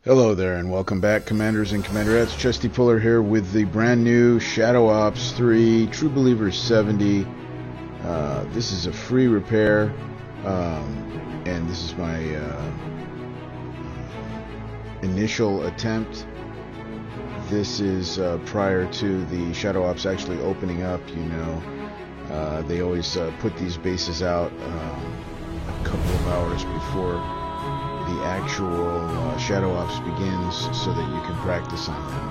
Hello there and welcome back, Commanders and Commanderettes. Chesty Puller here with the brand new Shadow Ops 3 True Believers 70. This is a free repair, and this is my initial attempt. This is prior to the Shadow Ops actually opening up. You know, they always put these bases out a couple of hours before the actual Shadow Ops begins, so that you can practice on them.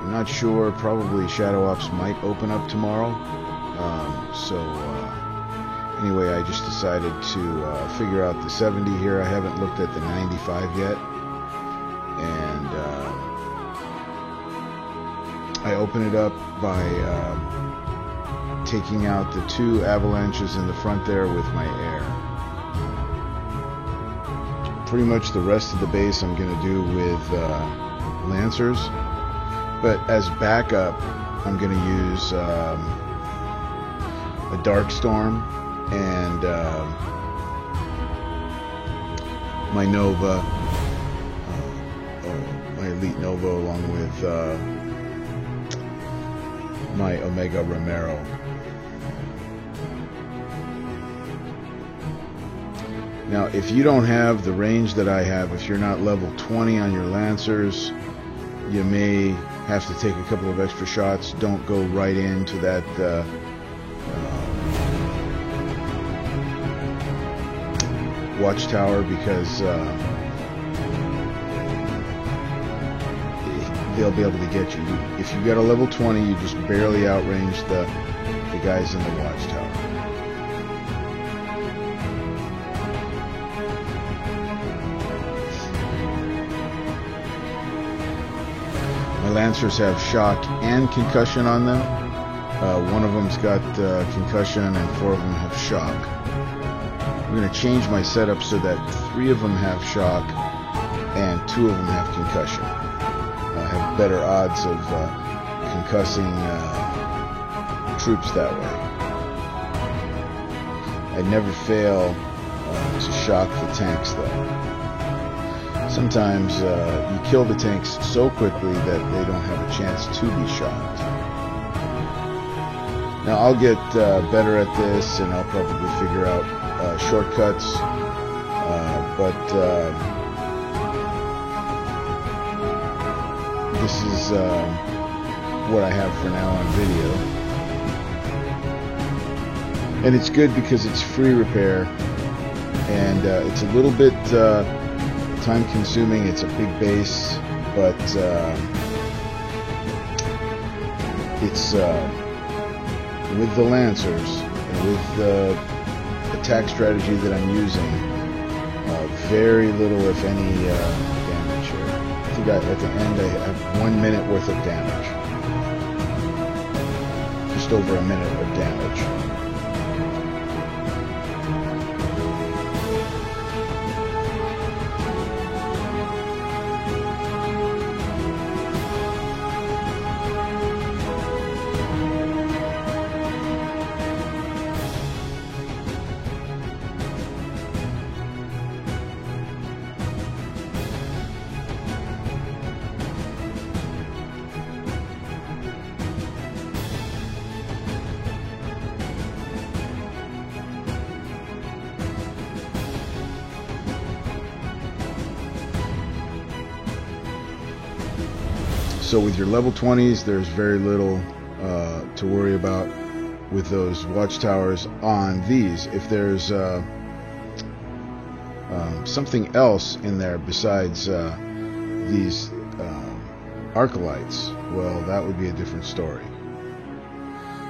I'm not sure, probably Shadow Ops might open up tomorrow, anyway, I just decided to figure out the 70 here. I haven't looked at the 95 yet, and I open it up by taking out the two avalanches in the front there with my air. Pretty much the rest of the base I'm going to do with Lancers, but as backup I'm going to use a Dark Storm and my Nova, my Elite Nova, along with my Omega Romero. Now, if you don't have the range that I have, if you're not level 20 on your Lancers, you may have to take a couple of extra shots. Don't go right into that watchtower, because they'll be able to get you. If you get a level 20, you just barely outrange the guys in the watchtower. My Lancers have shock and concussion on them. One of them's got concussion and 4 of them have shock. I'm going to change my setup so that 3 of them have shock and 2 of them have concussion. I have better odds of concussing troops that way. I never fail to shock the tanks, though. Sometimes you kill the tanks so quickly that they don't have a chance to be shocked. Now, I'll get better at this, and I'll probably figure out shortcuts, but this is what I have for now on video. And it's good because it's free repair, and it's a little bit time consuming. It's a big base, but it's with the Lancers and with the attack strategy that I'm using, very little, if any, damage here. I think at the end I have 1 minute worth of damage, just over a minute of damage. So with your level 20s, there's very little to worry about with those watchtowers on these. If there's something else in there besides these Arcalites, well, that would be a different story.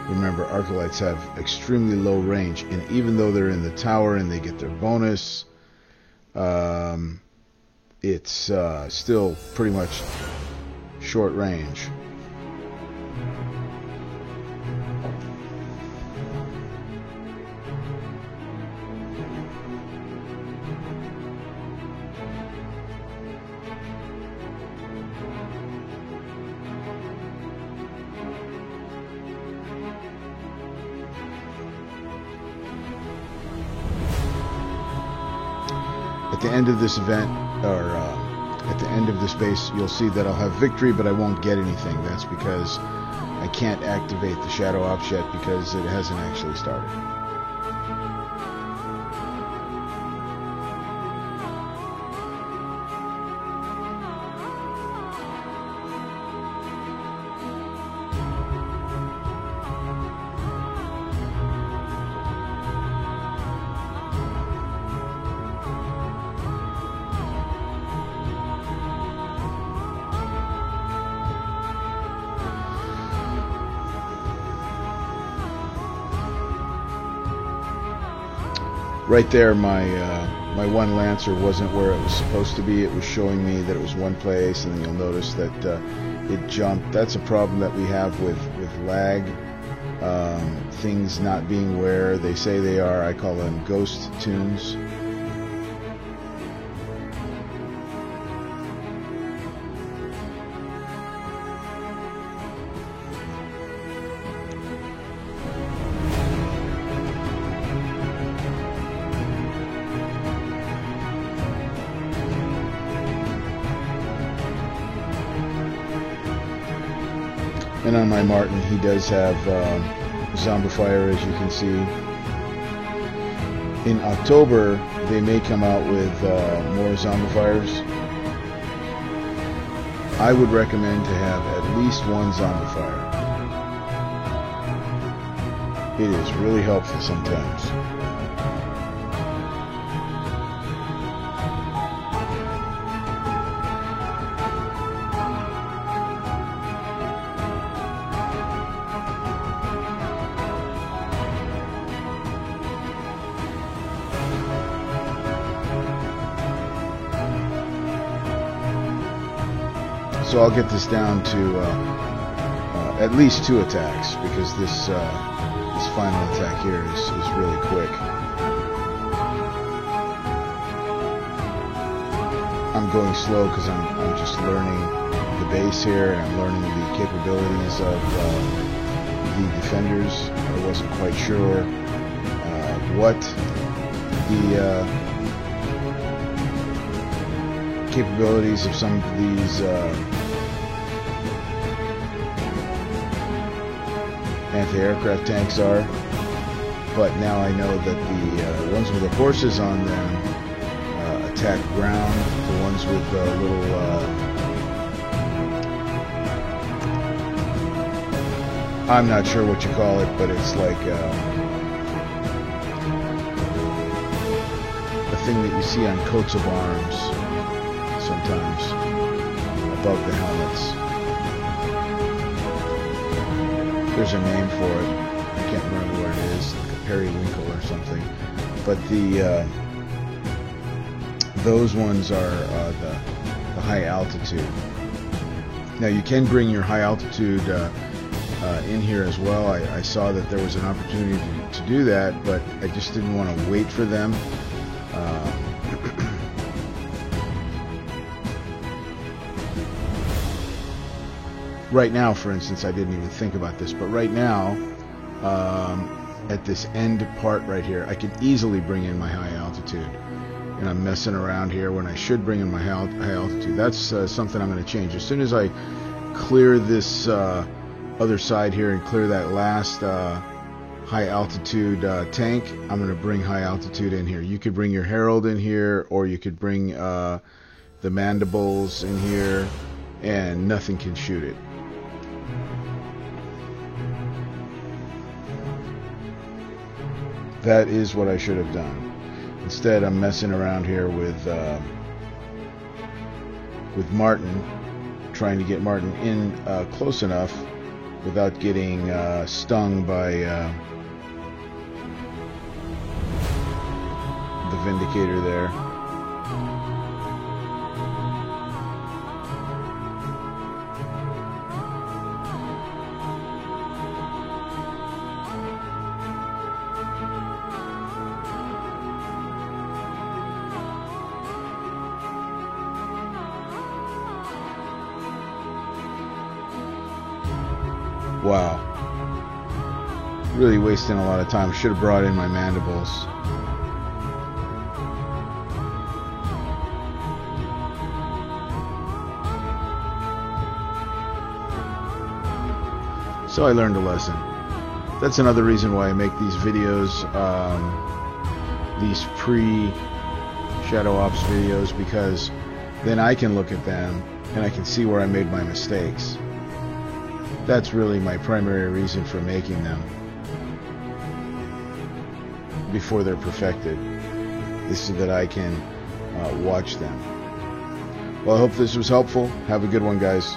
Remember, Arcalites have extremely low range, and even though they're in the tower and they get their bonus, it's still pretty much short range. At the end of this event, or at the end of this base, you'll see that I'll have victory, but I won't get anything. That's because I can't activate the Shadow Ops yet because it hasn't actually started. Right there, my one Lancer wasn't where it was supposed to be. It was showing me that it was one place, and then you'll notice that it jumped. That's a problem that we have with lag. Things not being where they say they are. I call them ghost tunes. And on my Martin, he does have Zombifier, as you can see. In October, they may come out with more Zombifiers. I would recommend to have at least one Zombifier. It is really helpful sometimes. So I'll get this down to at least 2 attacks, because this final attack here is really quick. I'm going slow because I'm just learning the base here, and I'm learning the capabilities of the defenders. I wasn't quite sure what the capabilities of some of these anti-aircraft tanks are, but now I know that the ones with the horses on them attack ground. The ones with little I'm not sure what you call it, but it's like a thing that you see on coats of arms sometimes above the helmets. There's a name for it. I can't remember what it is, like a periwinkle or something. But the those ones are the high altitude. Now you can bring your high altitude in here as well. I saw that there was an opportunity to do that, but I just didn't want to wait for them. Right now, for instance, I didn't even think about this, but right now, at this end part right here, I could easily bring in my high altitude. And I'm messing around here when I should bring in my high altitude. That's something I'm going to change. As soon as I clear this other side here and clear that last high altitude tank, I'm going to bring high altitude in here. You could bring your Herald in here, or you could bring the Mandibles in here, and nothing can shoot it. That is what I should have done. Instead, I'm messing around here with Martin, trying to get Martin in close enough without getting stung by the Vindicator there. Wow. Really wasting a lot of time. Should have brought in my Mandibles. So I learned a lesson. That's another reason why I make these videos, these pre-Shadow Ops videos, because then I can look at them and I can see where I made my mistakes. That's really my primary reason for making them before they're perfected, is so that I can watch them. Well, I hope this was helpful. Have a good one, guys.